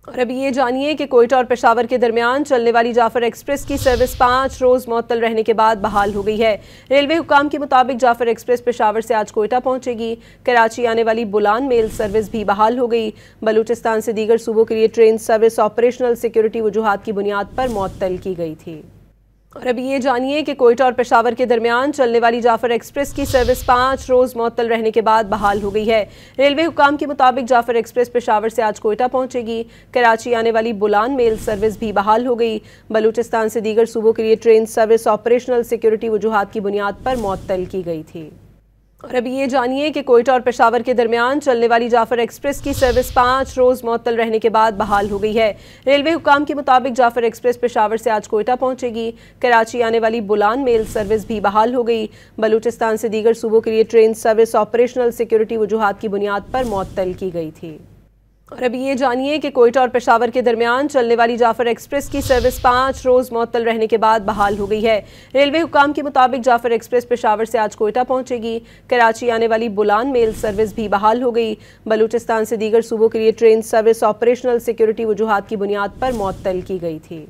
اور اب یہ جانیے کہ کوئٹہ اور پشاور کے درمیان چلنے والی جعفر ایکسپریس کی سروس 5 روز معطل رہنے کے بعد بحال ہو گئی ہے۔ ریلوے حکام کے مطابق جعفر ایکسپریس پشاور سے آج کوئٹہ پہنچے گی۔ کراچی آنے والی بولان میل سروس بھی بحال ہو گئی۔ بلوچستان سے دیگر صوبوں کے لیے ٹرین سروس آپریشنل سیکیورٹی وجوہات کی بنیاد پر معطل کی گئی تھی۔ اور اب یہ جانیے کہ کوئٹہ اور پشاور کے درمیان چلنے والی جعفر ایکسپریس کی سروس 5 روز معطل رہنے کے بعد بحال ہو گئی ہے۔ ریلوے حکام کے مطابق جعفر ایکسپریس پشاور سے آج کوئٹہ پہنچے گی۔ کراچی آنے والی بولان میل سروس بھی بحال ہو گئی۔ بلوچستان سے دیگر صوبوں کے لیے ٹرین سروس آپریشنل سیکیورٹی وجوہات کی بنیاد پر معطل کی گئی تھی۔ اور اب یہ جانیے کہ کوئٹہ اور پشاور کے درمیان چلنے والی جعفر ایکسپریس کی سروس 5 روز معطل رہنے کے بعد بحال ہو گئی ہے۔ ریلوے حکام کے مطابق جعفر ایکسپریس پشاور سے آج کوئٹہ پہنچے گی۔ کراچی آنے والی بولان میل سروس بھی بحال ہو گئی۔ بلوچستان سے دیگر صوبوں کے لیے ٹرین سروس آپریشنل سیکیورٹی وجوہات کی بنیاد پر معطل کی گئی تھی۔ اور اب یہ جانیے کہ کوئٹہ اور پشاور کے درمیان چلنے والی جعفر ایکسپریس کی سروس 5 روز معطل رہنے کے بعد بحال ہو گئی ہے۔ ریلوے حکام کے مطابق جعفر ایکسپریس پشاور سے آج کوئٹہ پہنچے گی۔ کراچی آنے والی بولان میل سروس بھی بحال ہو گئی۔ بلوچستان سے دیگر صوبوں کے لیے ٹرین سروس آپریشنل سیکیورٹی وجوہات کی بنیاد پر معطل کی گئی تھی۔